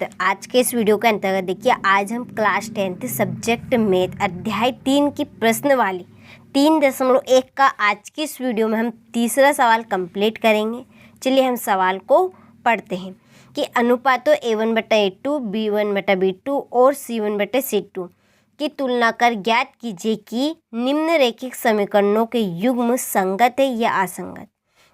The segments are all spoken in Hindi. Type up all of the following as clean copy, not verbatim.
तो आज के इस वीडियो के अंतर्गत देखिए, आज हम क्लास 10th सब्जेक्ट मैथ अध्याय 3 की प्रश्न वाली 3.1 का आज की इस वीडियो में हम तीसरा सवाल कंप्लीट करेंगे। चलिए हम सवाल को पढ़ते हैं कि अनुपातों A1/A2, B1/B2 और C1/C2 की तुलना कर ज्ञात कीजिए कि निम्नलिखित समीकरणों के युग्म संगत है या असंगत।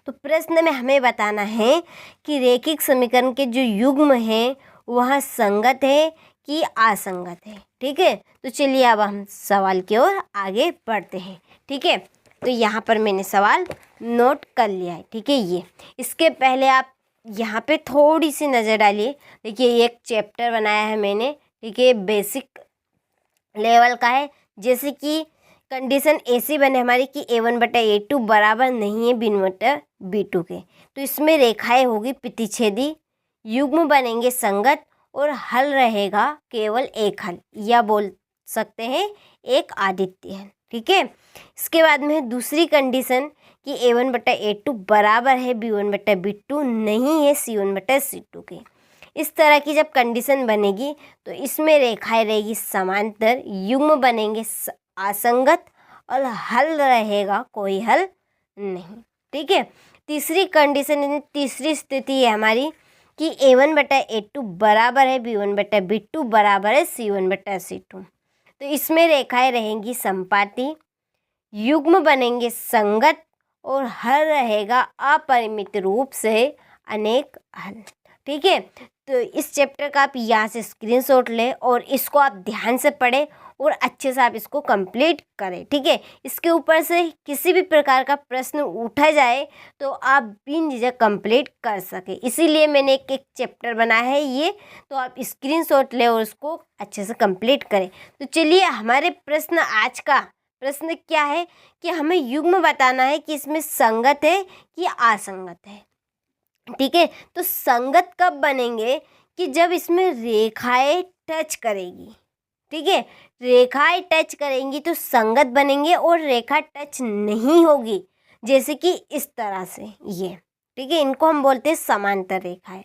तो प्रश्न में हमें बताना है कि रेखिक समीकरण के जो युग्म हैं वह संगत है कि असंगत है। ठीक है, तो चलिए अब हम सवाल की ओर आगे बढ़ते हैं। ठीक है, तो यहाँ पर मैंने सवाल नोट कर लिया है। ठीक है, ये इसके पहले आप यहाँ पे थोड़ी सी नज़र डालिए। देखिए एक चैप्टर बनाया है मैंने। ठीक है, बेसिक लेवल का है। जैसे कि कंडीशन ऐसी बने हमारी कि A1/A2 बराबर नहीं है B1/B2 के, तो इसमें रेखाएं होगी प्रतिच्छेदी, युग्म बनेंगे संगत और हल रहेगा केवल एक हल, या बोल सकते हैं एक आदित्य हल। ठीक है, इसके बाद में दूसरी कंडीशन कि A1/A2 बराबर है B1/B2 नहीं है C1/C2 के। इस तरह की जब कंडीशन बनेगी तो इसमें रेखाएं रहेगी समांतर, युग्म बनेंगे असंगत और हल रहेगा कोई हल नहीं। ठीक है, तीसरी कंडीशन, तीसरी स्थिति है हमारी कि A1/A2 बराबर है B1/B2 बराबर है C1/C2। तो इसमें रेखाएं रहेंगी संपाती, युग्म बनेंगे संगत और हल रहेगा अपरिमित रूप से अनेक हल। ठीक है, तो इस चैप्टर का आप यहाँ से स्क्रीनशॉट लें और इसको आप ध्यान से पढ़ें और अच्छे से आप इसको कंप्लीट करें। ठीक है, इसके ऊपर से किसी भी प्रकार का प्रश्न उठा जाए तो आप बिन झिझक कंप्लीट कर सके, इसीलिए मैंने एक चैप्टर बनाया है ये। तो आप स्क्रीनशॉट लें और उसको अच्छे से कंप्लीट करें। तो चलिए हमारे प्रश्न, आज का प्रश्न क्या है कि हमें युग्म बताना है कि इसमें संगत है कि असंगत है। ठीक है, तो संगत कब बनेंगे कि जब इसमें रेखाएं टच करेगी। ठीक है, रेखाएं टच करेंगी तो संगत बनेंगे, और रेखा टच नहीं होगी जैसे कि इस तरह से ये। ठीक है, इनको हम बोलते हैं समांतर रेखाएं।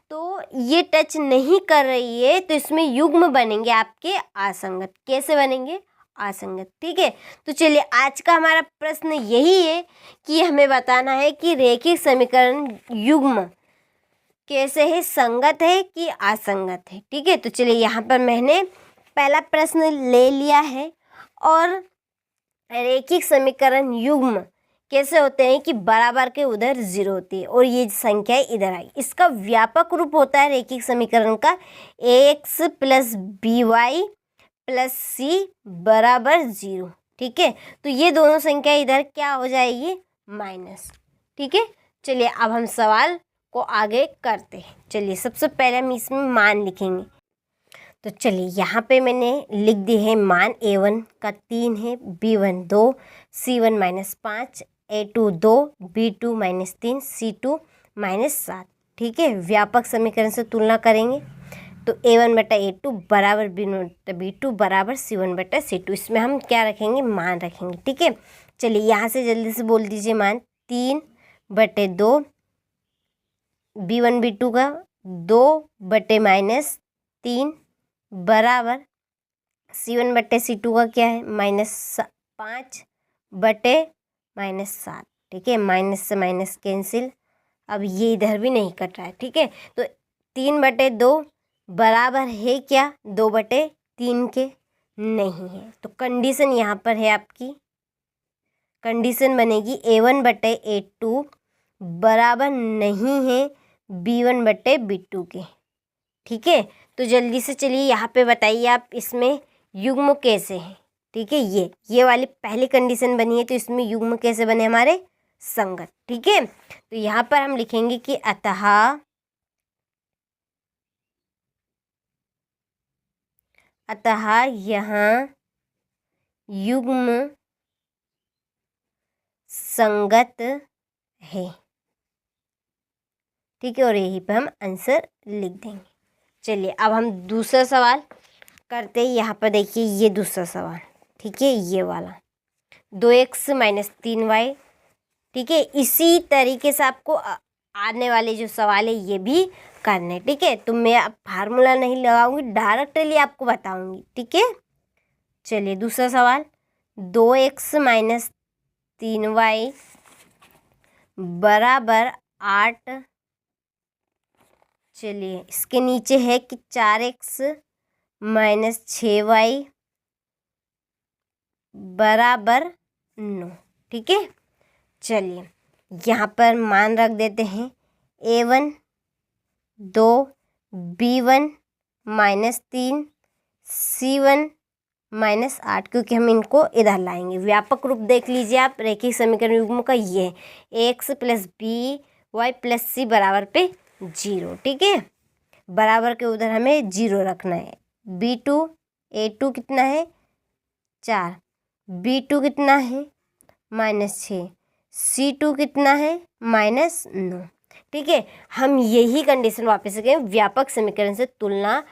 तो ये टच नहीं कर रही है तो इसमें युग्म बनेंगे आपके असंगत। कैसे बनेंगे? असंगत। ठीक है, तो चलिए आज का हमारा प्रश्न यही है कि हमें बताना है कि रेखिक समीकरण युग्म कैसे है, संगत है कि असंगत है। ठीक है, तो चलिए यहाँ पर मैंने पहला प्रश्न ले लिया है। और रेखिक समीकरण युग्म कैसे होते हैं कि बराबर के उधर 0 होती है और ये संख्या इधर आई। इसका व्यापक रूप होता है रेखिक समीकरण का ax + by + c बराबर 0। ठीक है, तो ये दोनों संख्या इधर क्या हो जाएगी? माइनस। ठीक है, चलिए अब हम सवाल को आगे करते हैं। चलिए सबसे पहले हम इसमें मान लिखेंगे। तो चलिए यहाँ पे मैंने लिख दी है मान। A1 का 3 है, B1 2, C1 -5, A2 2, B2 -3, C2 -7। ठीक है, व्यापक समीकरण से तुलना करेंगे तो A1/A2 बराबर B1/B2 बराबर C1/C2। इसमें हम क्या रखेंगे? मान रखेंगे। ठीक है, चलिए यहाँ से जल्दी से बोल दीजिए मान। 3/2 B1/B2 का 2/-3 बराबर C1/C2 का क्या है? -5/-7। ठीक है, माइनस से माइनस कैंसिल। अब ये इधर भी नहीं कट रहा है। ठीक है, तो 3/2 बराबर है क्या? 2/3 के? नहीं है। तो कंडीशन यहाँ पर है आपकी, कंडीशन बनेगी A1/A2 बराबर नहीं है B1/B2 के। ठीक है, तो जल्दी से चलिए यहाँ पे बताइए आप इसमें युग्म कैसे हैं। ठीक है, ये वाली पहली कंडीशन बनी है, तो इसमें युग्म कैसे बने हमारे? संगत। ठीक है, तो यहाँ पर हम लिखेंगे कि अतः यहाँ युग्म संगत है। ठीक है, और यहीं पे हम आंसर लिख देंगे। चलिए अब हम दूसरा सवाल करते हैं। यहाँ पर देखिए ये दूसरा सवाल। ठीक है, ये वाला 2x - 3y। ठीक है, इसी तरीके से आपको आने वाले जो सवाल है ये भी करने, ठीक है। तो मैं अब फार्मूला नहीं लगाऊंगी, डायरेक्टली आपको बताऊंगी, ठीक है। चलिए दूसरा सवाल, 2x माइनस 3y बराबर 8। चलिए इसके नीचे है कि 4x माइनस 6y बराबर 9, ठीक है। चलिए यहाँ पर मान रख देते हैं, a1 2, b1 minus 3, c1 minus 8, क्योंकि हम इनको इधर लाएंगे। व्यापक रूप देख लीजिए आप रैखिक समीकरण युग्म का, ये है x plus B Y plus C बराबर पे 0, ठीक है। बराबर के उधर हमें 0 रखना है। b2 a2 कितना है 4, b2 कितना है -6, c2 कितना है -9, ठीक है। हम यही कंडीशन वापस से करें व्यापक समीकरण से तुलना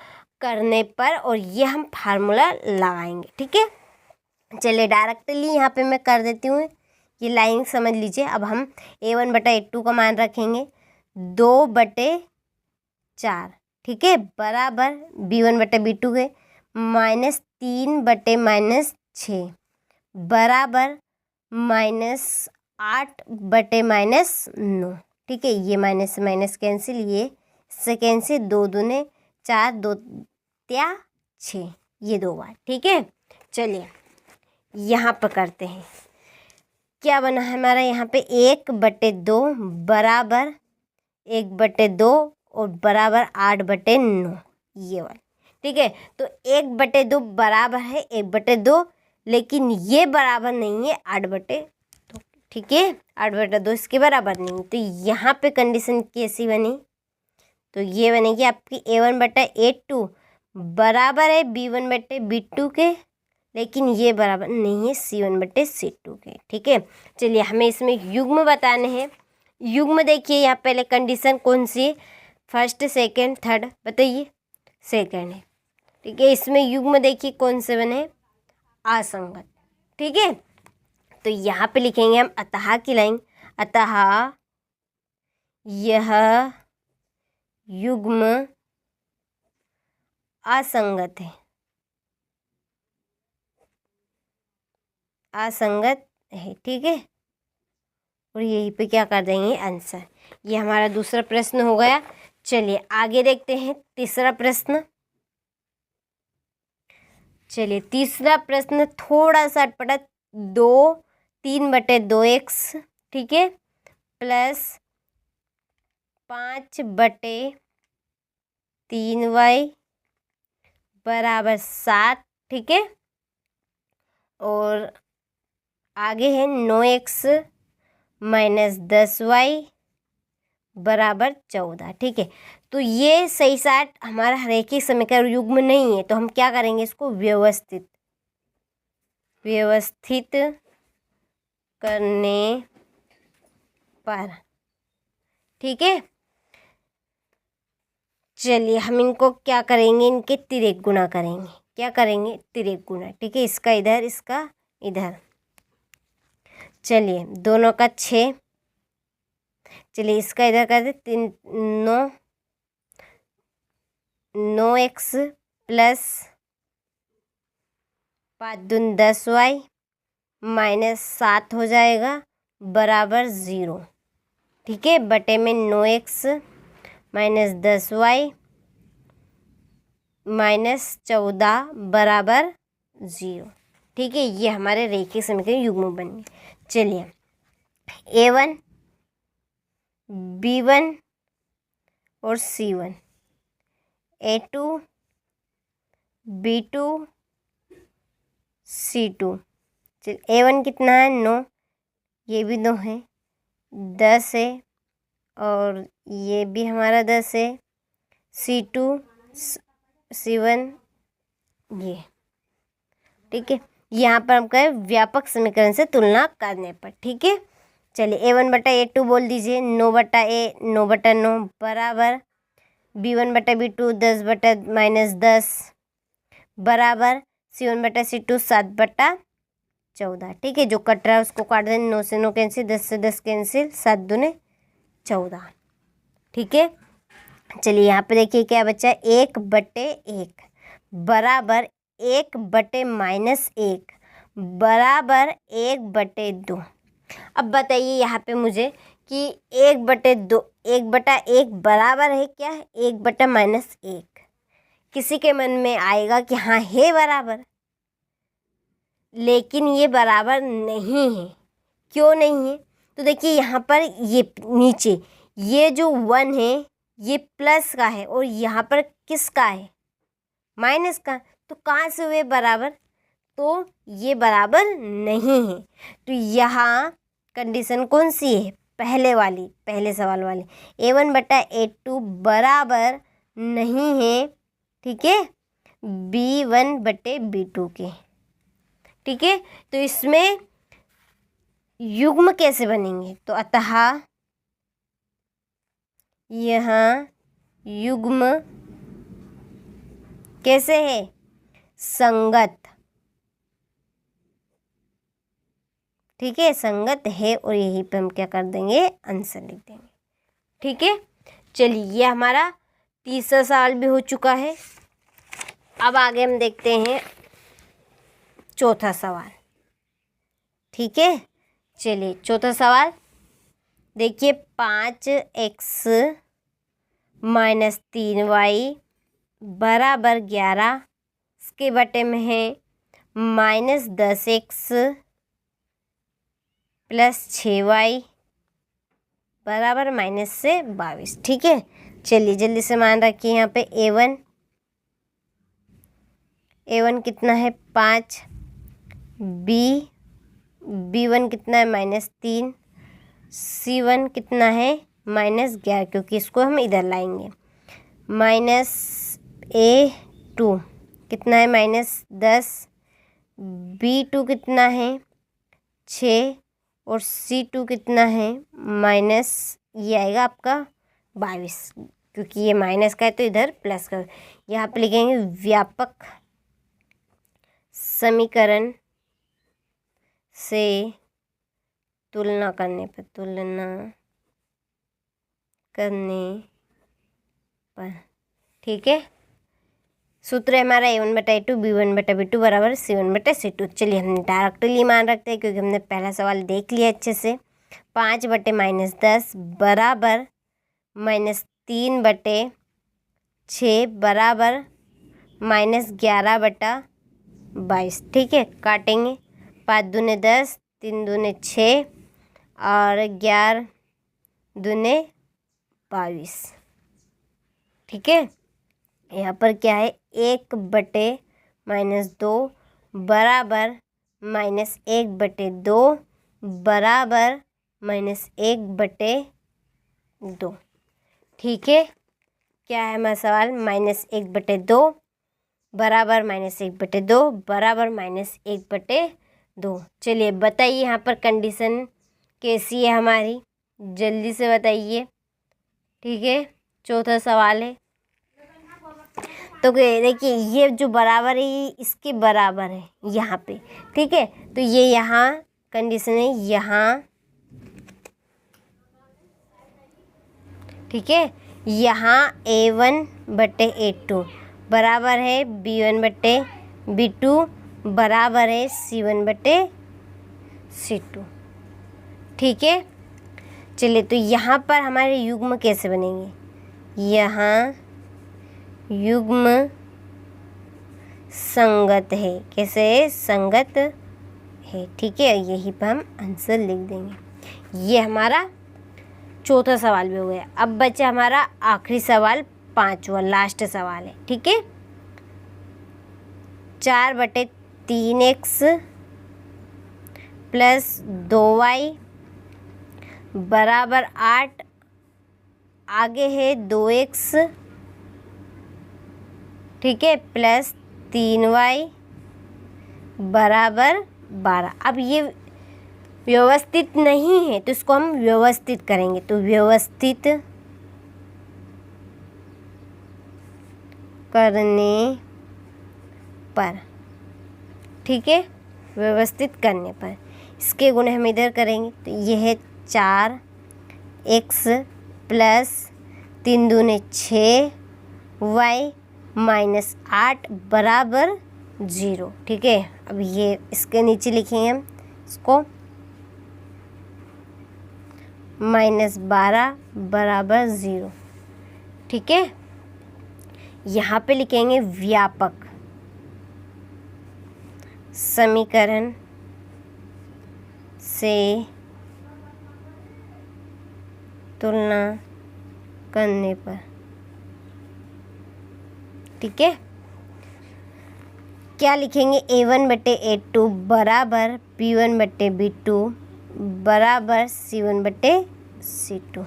करने पर, और ये हम फार्मूला लगाएंगे, ठीक है। चलिए डायरेक्टली यहाँ पे मैं कर देती हूँ, ये लाइन समझ लीजिए। अब हम a1 बटा a2 का मान रखेंगे 2/4, ठीक है, बराबर b1 बटा b2 के -3 बटे -6 बराबर -8 बटे -9, ठीक है। ये माइनस से माइनस कैंसिल, ये से कैंसिल, 2 दूने 4, 2 त्या 6, ये 2 बार, ठीक है। चलिए यहाँ पर करते हैं, क्या बना है हमारा यहाँ पे 1/2 बराबर 1/2 और बराबर 8/9, ये वाला, ठीक है। तो 1/2 बराबर है 1/2, लेकिन ये बराबर नहीं है 8/2, ठीक है। 8/2 इसके बराबर नहीं, तो यहाँ पे कंडीशन कैसी बनी, तो ये बनेगी आपकी a1 बटा a2 बराबर है b1 बटे b2 के, लेकिन ये बराबर नहीं है c1 बटे c2 के, ठीक है। चलिए हमें इसमें युग्म बताने हैं। युग्म देखिए यहाँ पहले कंडीशन कौन सी है, फर्स्ट सेकंड थर्ड, बताइए सेकंड है, ठीक है। इसमें युग्म देखिए कौन से बने, असंगत, ठीक है। तो यहाँ पे लिखेंगे हम अतः की लाइन, अतः यह युग्म असंगत है, असंगत है, ठीक है। और यहीं पे क्या कर देंगे आंसर। ये हमारा दूसरा प्रश्न हो गया। चलिए आगे देखते हैं तीसरा प्रश्न। चलिए तीसरा प्रश्न थोड़ा सा अटपटा, 3/2x, ठीक है, प्लस 5/3y बराबर 7, ठीक है। और आगे है 9x माइनस 10y बराबर 14, ठीक है। तो ये सही साट हमारा रैखिक समीकरण युग्म नहीं है, तो हम क्या करेंगे, इसको व्यवस्थित करने पर, ठीक है। चलिए हम इनको क्या करेंगे, इनके तिर्यक गुणा करेंगे। क्या करेंगे, तिर्यक गुणा, ठीक है। इसका इधर, इसका इधर। चलिए दोनों का 6, चलिए इसका इधर कर दे 3, 9x प्लस 5 दूनी 10y माइनस 7 हो जाएगा बराबर 0, ठीक है। बटे में 9x माइनस 10y माइनस 14 बराबर 0, ठीक है। ये हमारे रैखिक समीकरण युग्म बन गए। चलिए a1 b1 और c1, a2 b2 c2। चलिए a1 कितना है 9, ये भी 9 है, 10 है, और ये भी हमारा 10 है, c2 c1 ये, ठीक है। यहाँ पर हम कहें व्यापक समीकरण से तुलना करने पर, ठीक है। चलिए a1 बटा a2 बोल दीजिए 9/9 बराबर b1 बटा b2 10/-10 बराबर c1 बटा c2 7/14, ठीक है। जो कट रहा है उसको काट दें, 9 से 9 कैंसिल, 10 से 10 कैंसिल, 7 दूने 14, ठीक है। चलिए यहाँ पे देखिए क्या बचा, 1/1 बराबर 1/-1 बराबर 1/2। अब बताइए यहाँ पे मुझे कि 1/2 1/1 बराबर है क्या, 1/-1। किसी के मन में आएगा कि हाँ है बराबर, लेकिन ये बराबर नहीं है। क्यों नहीं है? तो देखिए यहाँ पर ये नीचे ये जो 1 है ये प्लस का है और यहाँ पर किसका है, माइनस का। तो कहाँ से हुए बराबर, तो ये बराबर नहीं है। तो यहाँ कंडीशन कौन सी है, पहले वाली, पहले सवाल वाली, A1/A2 बराबर नहीं है, ठीक है, B1/B2 के। ठीक है, तो इसमें युग्म कैसे बनेंगे, तो अतः यहाँ युग्म कैसे है, संगत। ठीक है, संगत है और यहीं पे हम क्या कर देंगे, आंसर लिख देंगे। ठीक है, चलिए ये हमारा तीसरा सवाल भी हो चुका है। अब आगे हम देखते हैं चौथा सवाल। ठीक है, चलिए चौथा सवाल देखिए, 5x - 3y बराबर 11, इसके बटे में है -10x + 6y बराबर -22। ठीक है, चलिए जल्दी से मान रखिए यहाँ पे A1 कितना है 5, B1 कितना है -3, C1 कितना है -11, क्योंकि इसको हम इधर लाएंगे, -A2 कितना है -10, B2 कितना है 6 और C2 कितना है ये आएगा आपका 22, क्योंकि ये माइनस का है तो इधर प्लस का। यहाँ पे लिखेंगे व्यापक समीकरण से तुलना करने पर, ठीक है, सूत्र है हमारा A1/A2 B1/B2 बराबर C1/C2। चलिए हम डायरेक्टली मान रखते हैं, क्योंकि हमने पहला सवाल देख लिया अच्छे से। 5/-10 बराबर -3/6 बराबर -11/22। ठीक है, काटेंगे, 5 दूने 10, 3 दूने 6 और 11 दूने 22। ठीक है, यहाँ पर क्या है, 1/-2 बराबर -1/2 बराबर -1/2। ठीक है, क्या है हमारा सवाल, -1/2 बराबर -1/2 बराबर -1/2। चलिए बताइए यहाँ पर कंडीशन कैसी है हमारी, जल्दी से बताइए। ठीक है, चौथा सवाल है, तो देखिए ये जो बराबर है ये इसके बराबर है यहाँ पे। ठीक है, तो ये यहाँ कंडीशन है यहाँ, ठीक है, यहाँ A1/A2 बराबर है B1/B2 बराबर है C1/C2। ठीक है, चलिए तो यहाँ पर हमारे युग्म कैसे बनेंगे, यहाँ युग्म संगत है, कैसे संगत है। ठीक है, यहीं पर हम आंसर लिख देंगे। ये हमारा चौथा सवाल भी हो गया। अब बचा हमारा आखिरी सवाल, पांचवा लास्ट सवाल है। ठीक है, 4/3x + 2y बराबर 8, आगे है 2x, ठीक है, + 3y बराबर 12। अब ये व्यवस्थित नहीं है तो इसको हम व्यवस्थित करेंगे, तो व्यवस्थित करने पर, ठीक है, व्यवस्थित करने पर इसके गुणे हम इधर करेंगे, तो ये है 4x + 3 दूने 6, y -8 बराबर 0। ठीक है, अब ये इसके नीचे लिखेंगे हम इसको -12 बराबर 0। ठीक है, यहाँ पे लिखेंगे व्यापक समीकरण से तुलना करने पर। ठीक है, क्या लिखेंगे A1 बटे A2 बराबर B1 बटे B2 बराबर C1 बटे C2।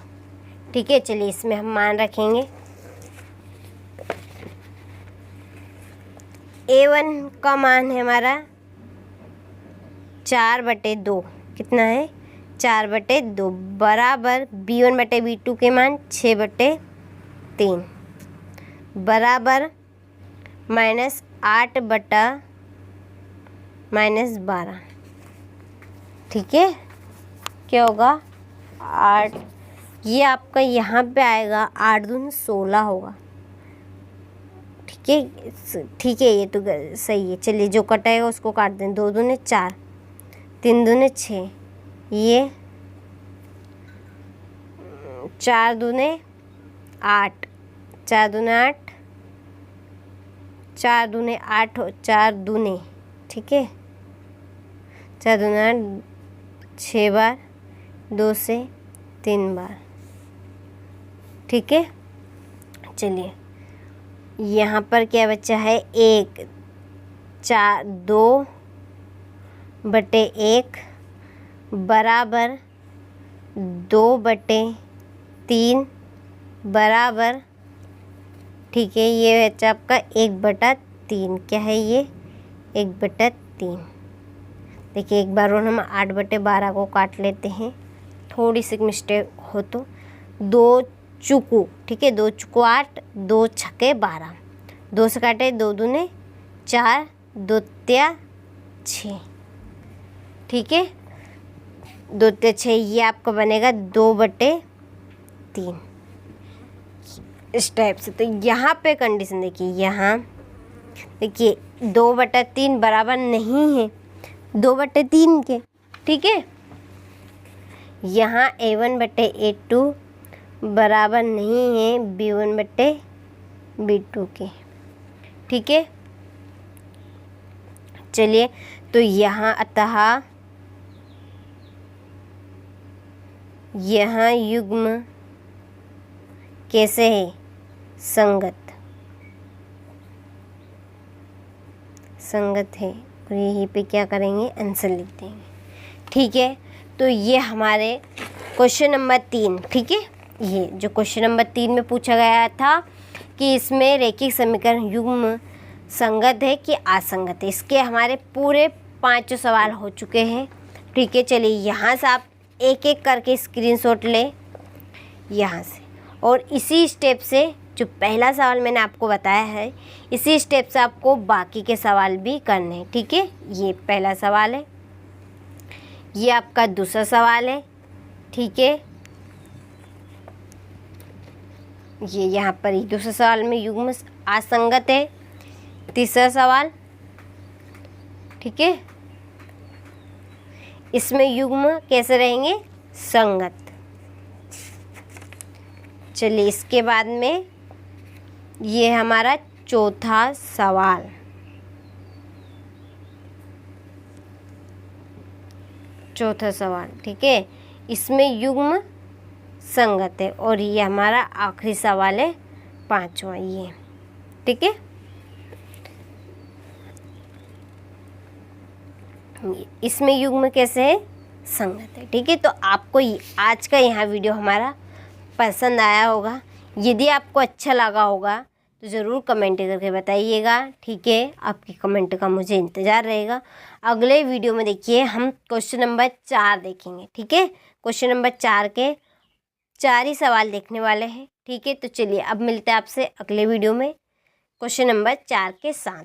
ठीक है, चलिए इसमें हम मान रखेंगे। A1 का मान है हमारा 4/2, कितना है 4/2 बराबर B1 बटे B2 के मान 6/3 बराबर -8 बटा -12। ठीक है, क्या होगा 8, ये आपका यहाँ पे आएगा 8 दूनी 16 होगा। ठीक है, ये तो सही है। चलिए जो कटेगा उसको काट दें। 2 दूने 4, 3 दूने 6, ये 4 दूने 8, 4 दूने 8, 4 दूने 8 हो 4 दूने। ठीक है, 4 दूने 8, 6 बार, 2 से 3 बार। ठीक है, चलिए यहाँ पर क्या बचा है 1, 4 2/1 बराबर 2/3 बराबर। ठीक है, ये बचा आपका 1/3। क्या है ये 1/3। देखिए एक बार और हम 8/12 को काट लेते हैं, थोड़ी सी मिस्टेक हो तो। 2 चुकू, ठीक है, 2 चुकू 8, 2 छक्के 12, 2 से काटे 2 दूने 4, 2 त्या 6। ठीक है, 2 त्या 6, ये आपका बनेगा 2/3 इस टाइप से। तो यहाँ पे कंडीशन देखिए, यहाँ देखिए 2/3 बराबर नहीं है 2/3 के। ठीक है, यहाँ A1 बटे A2 बराबर नहीं है B1 बटे B2 के। ठीक है, चलिए तो यहाँ अतः यहाँ युग्म कैसे है संगत है, और यहीं पे क्या करेंगे आंसर लिख देंगे। ठीक है, तो ये हमारे क्वेश्चन नंबर 3। ठीक है, ये जो क्वेश्चन नंबर 3 में पूछा गया था कि इसमें रैखिक समीकरण युग्म संगत है कि असंगत है, इसके हमारे पूरे 5 सवाल हो चुके हैं। ठीक है, चलिए यहाँ से आप एक एक करके स्क्रीनशॉट लें यहाँ से, और इसी स्टेप से जो पहला सवाल मैंने आपको बताया है, इसी स्टेप से आपको बाकी के सवाल भी करने हैं। ठीक है, ये पहला सवाल है, ये आपका दूसरा सवाल है। ठीक है, ये यहाँ पर ही दूसरे सवाल में युग्म असंगत है। तीसरा सवाल, ठीक है, इसमें युग्म कैसे रहेंगे संगत। चलिए इसके बाद में ये हमारा चौथा सवाल, ठीक है, इसमें युग्म संगत है, और ये हमारा आखिरी सवाल है 5वां ये। ठीक है, इसमें युग्म कैसे है संगत है। ठीक है, तो आपको आज का यहाँ वीडियो हमारा पसंद आया होगा। यदि आपको अच्छा लगा होगा तो ज़रूर कमेंट करके बताइएगा। ठीक है, आपकी कमेंट का मुझे इंतज़ार रहेगा। अगले वीडियो में देखिए हम क्वेश्चन नंबर 4 देखेंगे। ठीक है, क्वेश्चन नंबर 4 के 4 ही सवाल देखने वाले हैं। ठीक है, तो चलिए अब मिलते हैं आपसे अगले वीडियो में क्वेश्चन नंबर 4 के साथ।